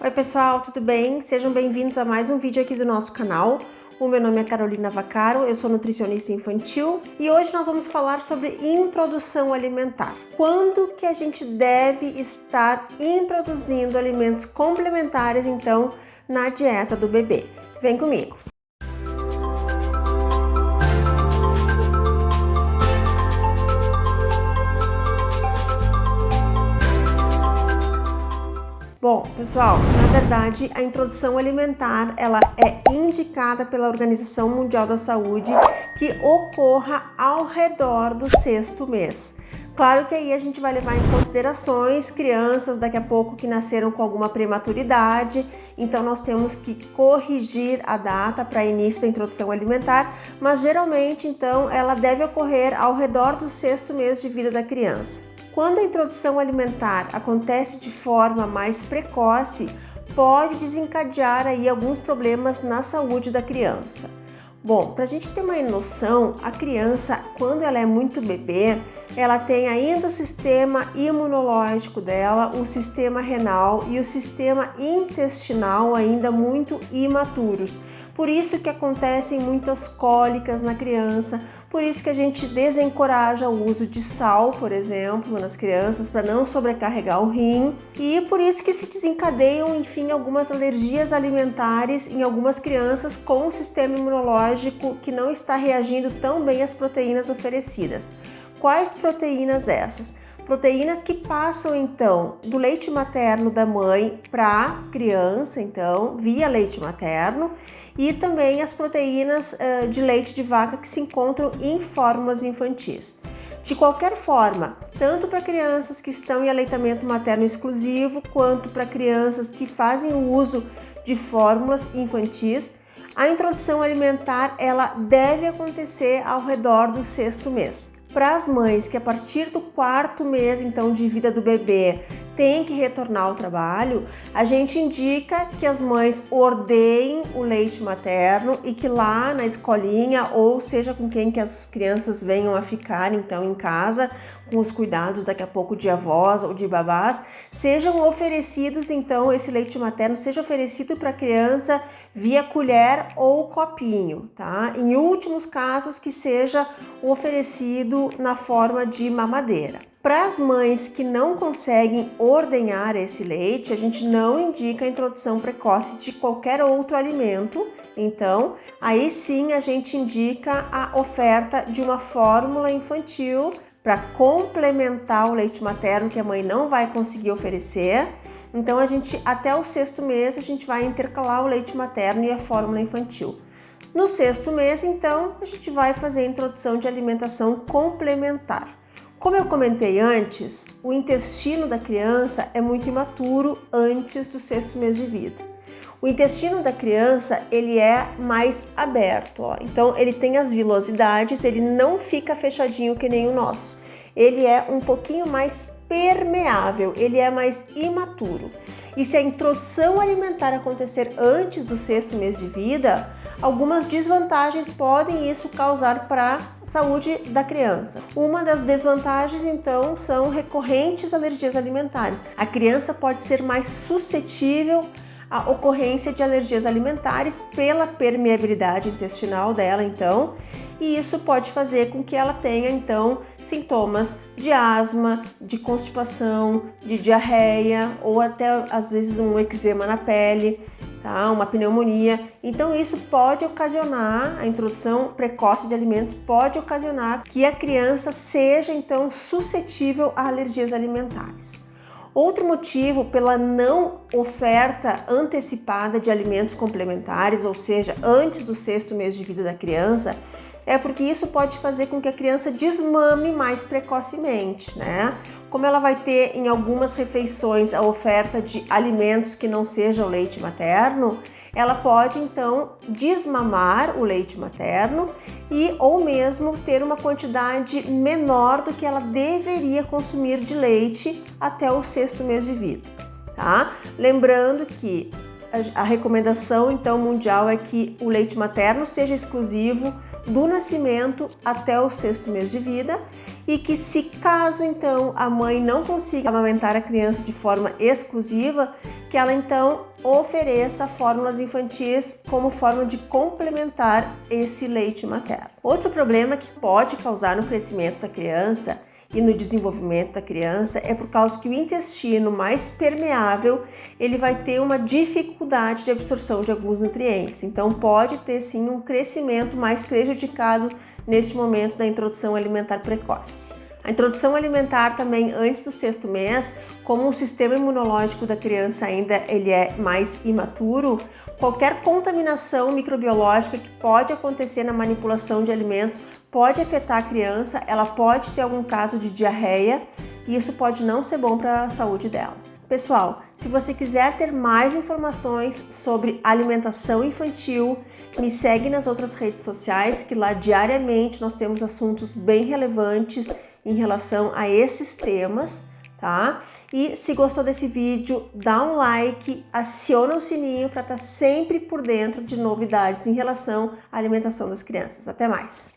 Oi pessoal, tudo bem? Sejam bem-vindos a mais um vídeo aqui do nosso canal. O meu nome é Carolina Vaccaro, eu sou nutricionista infantil e hoje nós vamos falar sobre introdução alimentar. Quando que a gente deve estar introduzindo alimentos complementares, então, na dieta do bebê? Vem comigo! Bom, pessoal, na verdade, a introdução alimentar, ela é indicada pela Organização Mundial da Saúde que ocorra ao redor do 6º mês. Claro que aí a gente vai levar em considerações crianças daqui a pouco que nasceram com alguma prematuridade, então nós temos que corrigir a data para início da introdução alimentar, mas geralmente então ela deve ocorrer ao redor do 6º mês de vida da criança. Quando a introdução alimentar acontece de forma mais precoce, pode desencadear aí alguns problemas na saúde da criança. Bom, para a gente ter uma noção, a criança, quando ela é muito bebê, ela tem ainda o sistema imunológico dela, o sistema renal e o sistema intestinal ainda muito imaturos. Por isso que acontecem muitas cólicas na criança, por isso que a gente desencoraja o uso de sal, por exemplo, nas crianças, para não sobrecarregar o rim. E por isso que se desencadeiam, enfim, algumas alergias alimentares em algumas crianças com o sistema imunológico que não está reagindo tão bem às proteínas oferecidas. Quais proteínas essas? Proteínas que passam, então, do leite materno da mãe para a criança, então, via leite materno, e também as proteínas de leite de vaca que se encontram em fórmulas infantis. De qualquer forma, tanto para crianças que estão em aleitamento materno exclusivo, quanto para crianças que fazem o uso de fórmulas infantis, a introdução alimentar ela deve acontecer ao redor do 6º mês. Para as mães que a partir do 4º mês então de vida do bebê tem que retornar ao trabalho, a gente indica que as mães ordeiem o leite materno e que lá na escolinha, ou seja com quem que as crianças venham a ficar então em casa, com os cuidados daqui a pouco de avós ou de babás, sejam oferecidos então esse leite materno, seja oferecido para a criança via colher ou copinho, tá? Em últimos casos que seja oferecido na forma de mamadeira. Para as mães que não conseguem ordenhar esse leite, a gente não indica a introdução precoce de qualquer outro alimento. Então, aí sim a gente indica a oferta de uma fórmula infantil para complementar o leite materno que a mãe não vai conseguir oferecer. Então, a gente até o 6º mês a gente vai intercalar o leite materno e a fórmula infantil. No 6º mês, então, a gente vai fazer a introdução de alimentação complementar. Como eu comentei antes, o intestino da criança é muito imaturo antes do 6º mês de vida. O intestino da criança, ele é mais aberto, ó. Então ele tem as vilosidades, ele não fica fechadinho que nem o nosso. Ele é um pouquinho mais permeável, ele é mais imaturo. E se a introdução alimentar acontecer antes do 6º mês de vida, algumas desvantagens podem isso causar para a saúde da criança. Uma das desvantagens, então, são recorrentes alergias alimentares. A criança pode ser mais suscetível à ocorrência de alergias alimentares pela permeabilidade intestinal dela, então, e isso pode fazer com que ela tenha, então, sintomas de asma, de constipação, de diarreia ou até, às vezes, um eczema na pele, tá? Uma pneumonia. Então, isso pode ocasionar, a introdução precoce de alimentos pode ocasionar que a criança seja, então, suscetível a alergias alimentares. Outro motivo pela não oferta antecipada de alimentos complementares, ou seja, antes do 6º mês de vida da criança, é porque isso pode fazer com que a criança desmame mais precocemente, né? Como ela vai ter em algumas refeições a oferta de alimentos que não sejam leite materno, ela pode então desmamar o leite materno e ou mesmo ter uma quantidade menor do que ela deveria consumir de leite até o 6º mês de vida, tá? Lembrando que a recomendação então mundial é que o leite materno seja exclusivo do nascimento até o 6º mês de vida e que se caso então a mãe não consiga amamentar a criança de forma exclusiva, que ela então ofereça fórmulas infantis como forma de complementar esse leite materno. Outro problema que pode causar no crescimento da criança e no desenvolvimento da criança é por causa que o intestino mais permeável ele vai ter uma dificuldade de absorção de alguns nutrientes. Então pode ter sim um crescimento mais prejudicado neste momento da introdução alimentar precoce. A introdução alimentar também antes do 6º mês, como o sistema imunológico da criança ainda ele é mais imaturo, qualquer contaminação microbiológica que pode acontecer na manipulação de alimentos pode afetar a criança, ela pode ter algum caso de diarreia e isso pode não ser bom para a saúde dela. Pessoal, se você quiser ter mais informações sobre alimentação infantil, me segue nas outras redes sociais que lá diariamente nós temos assuntos bem relevantes em relação a esses temas, tá? E se gostou desse vídeo, dá um like, aciona o sininho para estar sempre por dentro de novidades em relação à alimentação das crianças. Até mais!